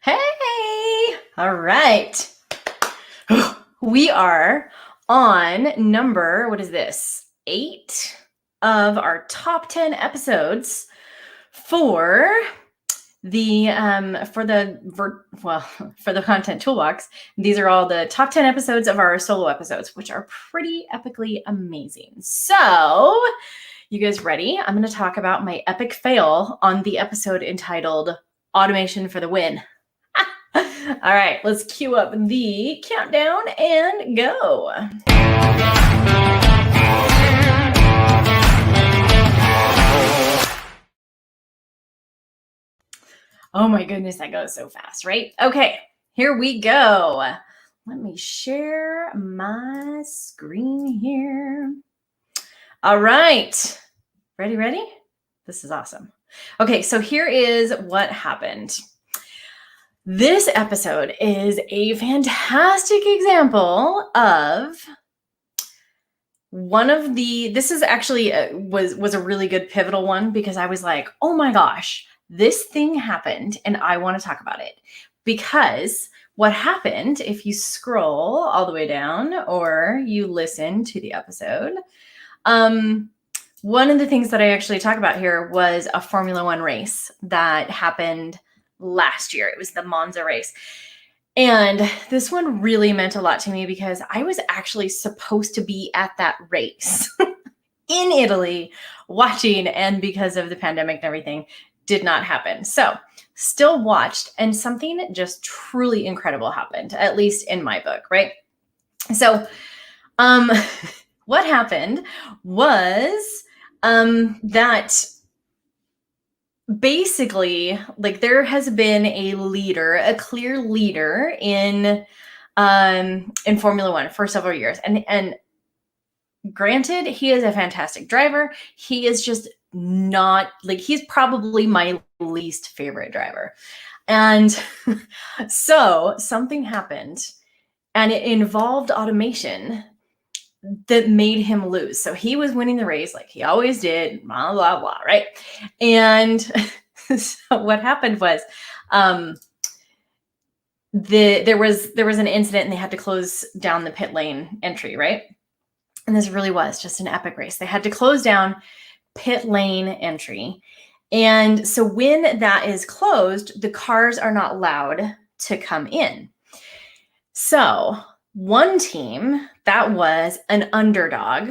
Hey! All right. We are on number, what is this? 8 of our top 10 episodes for the for the content toolbox. These are all the top 10 episodes of our solo episodes, which are pretty epically amazing. So, you guys ready? I'm going to talk about my epic fail on the episode entitled Automation for the Win. All right, let's cue up the countdown and go. Oh my goodness, that goes so fast, right? Okay, here we go. Let me share my screen here. All right, ready? This is awesome. Okay, so here is what happened. This episode is a fantastic example of this is actually was a really good pivotal one, because I was like, oh my gosh, this thing happened and I want to talk about it. Because what happened, if you scroll all the way down or you listen to the episode, one of the things that I actually talk about here was a Formula One race that happened last year. It was the Monza race. And this one really meant a lot to me because I was actually supposed to be at that race in Italy watching, and because of the pandemic and everything, did not happen. So still watched, and something just truly incredible happened, at least in my book, right? So what happened was that basically, like, there has been a clear leader in Formula One for several years. And granted, he is a fantastic driver. He is just not, like, he's probably my least favorite driver. And so something happened, and it involved automation that made him lose. So he was winning the race like he always did, blah, blah, blah, right? And so what happened was there was an incident and they had to close down the pit lane entry, right? And this really was just an epic race. They had to close down pit lane entry. And so when that is closed, the cars are not allowed to come in. So one team that was an underdog,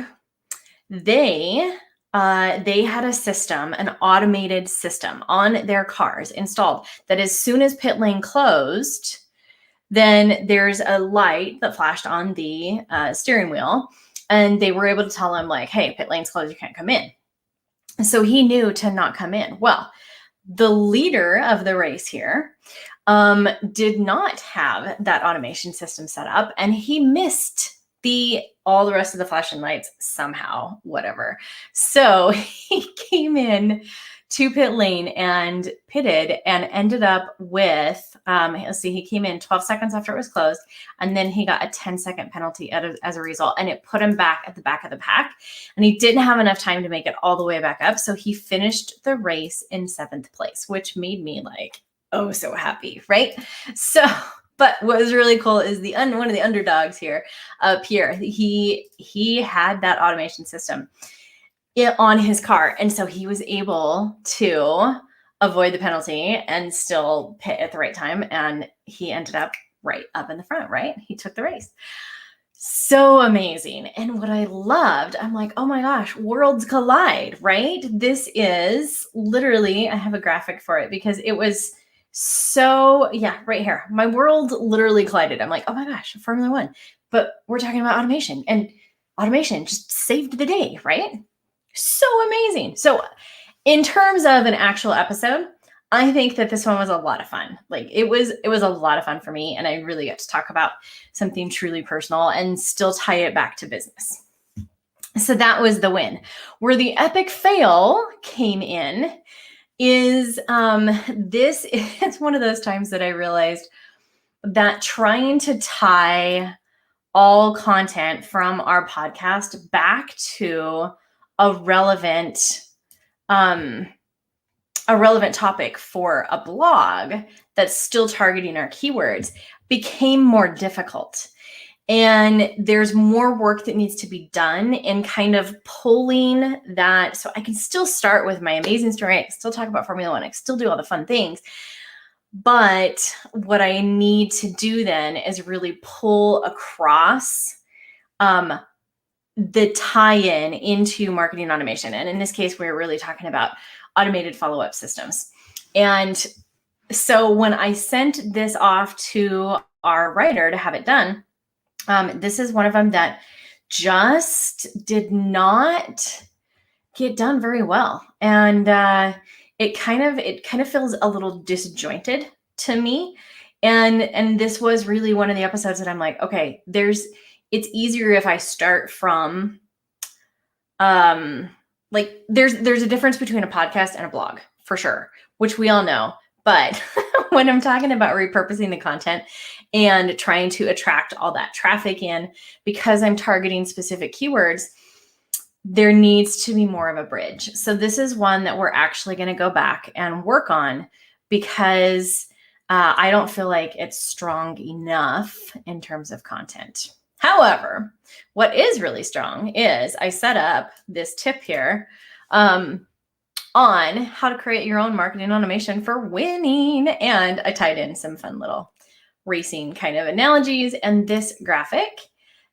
they had a system, an automated system on their cars installed that as soon as pit lane closed, then there's a light that flashed on the steering wheel, and they were able to tell him, like, hey, pit lane's closed, you can't come in. So he knew to not come in. Well, the leader of the race here did not have that automation system set up, and he missed all the rest of the flashing lights somehow, whatever. So he came in to pit lane and pitted and ended up with, he came in 12 seconds after it was closed, and then he got a 10-second penalty as a result, and it put him back at the back of the pack, and he didn't have enough time to make it all the way back up. So he finished the race in 7th place, which made me like, oh, so happy, right? So, but what was really cool is one of the underdogs here, Pierre, he had that automation system on his car. And so he was able to avoid the penalty and still pit at the right time. And he ended up right up in the front, right? He took the race. So amazing. And what I loved, I'm like, oh my gosh, worlds collide, right? This is literally, I have a graphic for it because it was so, yeah, right here. My world literally collided. I'm like, oh my gosh, Formula One. But we're talking about automation, and automation just saved the day, right? So amazing. So in terms of an actual episode, I think that this one was a lot of fun. Like, it was a lot of fun for me, and I really got to talk about something truly personal and still tie it back to business. So that was the win. Where the epic fail came in is it's one of those times that I realized that trying to tie all content from our podcast back to a relevant a relevant topic for a blog that's still targeting our keywords became more difficult. And there's more work that needs to be done in kind of pulling that. So I can still start with my amazing story. I can still talk about Formula One. I can still do all the fun things. But what I need to do then is really pull across the tie-in into marketing automation. And in this case, we're really talking about automated follow-up systems. And so when I sent this off to our writer to have it done, this is one of them that just did not get done very well. And it kind of feels a little disjointed to me. And this was really one of the episodes that I'm like, okay, it's easier if I start from, like there's a difference between a podcast and a blog for sure, which we all know. But when I'm talking about repurposing the content and trying to attract all that traffic in, because I'm targeting specific keywords, there needs to be more of a bridge. So this is one that we're actually going to go back and work on because I don't feel like it's strong enough in terms of content. However, what is really strong is I set up this tip here on how to create your own marketing automation for winning. And I tied in some fun little racing kind of analogies. And this graphic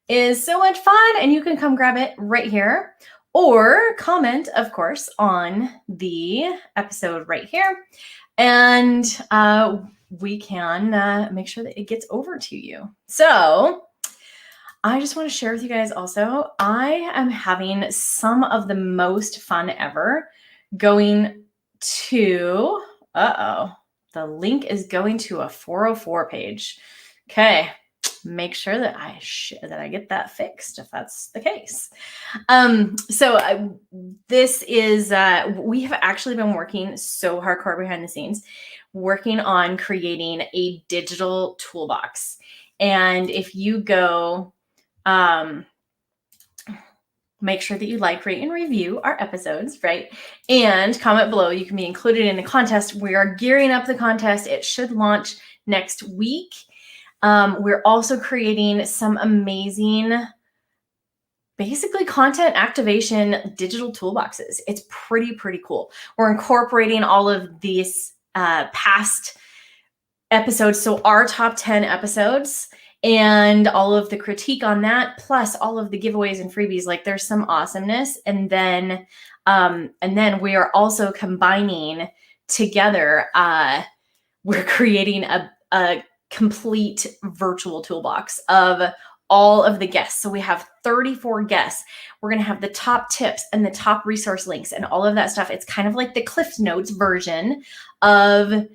is so much fun. And you can come grab it right here or comment, of course, on the episode right here. And we can make sure that it gets over to you. So I just want to share with you guys also, I am having some of the most fun ever going to, the link is going to a 404 page. Okay, make sure that I get that fixed if that's the case. This is, we have actually been working so hardcore behind the scenes, working on creating a digital toolbox. And if you go, make sure that you like, rate, and review our episodes, right? And comment below. You can be included in the contest. We are gearing up the contest. It should launch next week. We're also creating some amazing, basically content activation digital toolboxes. It's pretty cool. We're incorporating all of these past episodes. So our top 10 episodes and all of the critique on that, plus all of the giveaways and freebies, like there's some awesomeness. And then we are also combining together, we're creating a complete virtual toolbox of all of the guests. So we have 34 guests. We're going to have the top tips and the top resource links and all of that stuff. It's kind of like the Cliff Notes version of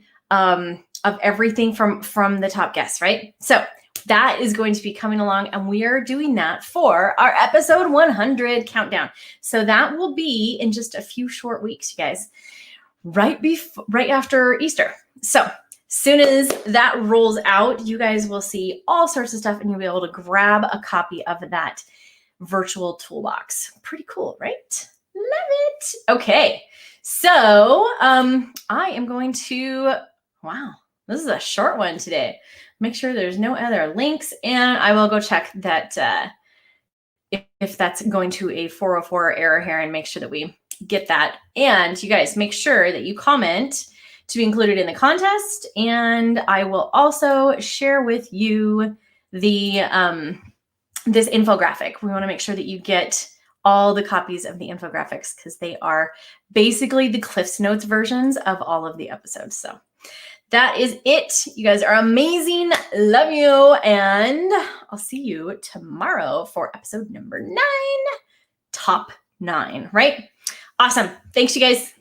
everything from the top guests, right? So that is going to be coming along, and we are doing that for our episode 100 countdown. So that will be in just a few short weeks, you guys, right after Easter. So soon as that rolls out, you guys will see all sorts of stuff, and you'll be able to grab a copy of that virtual toolbox. Pretty cool, right? Love it. Okay, so I am going to, wow, this is a short one today. Make sure there's no other links, and I will go check that if that's going to a 404 error here and make sure that we get that. And you guys make sure that you comment to be included in the contest, and I will also share with you the this infographic. We want to make sure that you get all the copies of the infographics because they are basically the Cliff's Notes versions of all of the episodes. So that is it. You guys are amazing. Love you. And I'll see you tomorrow for episode number 9, top 9, right? Awesome. Thanks, you guys.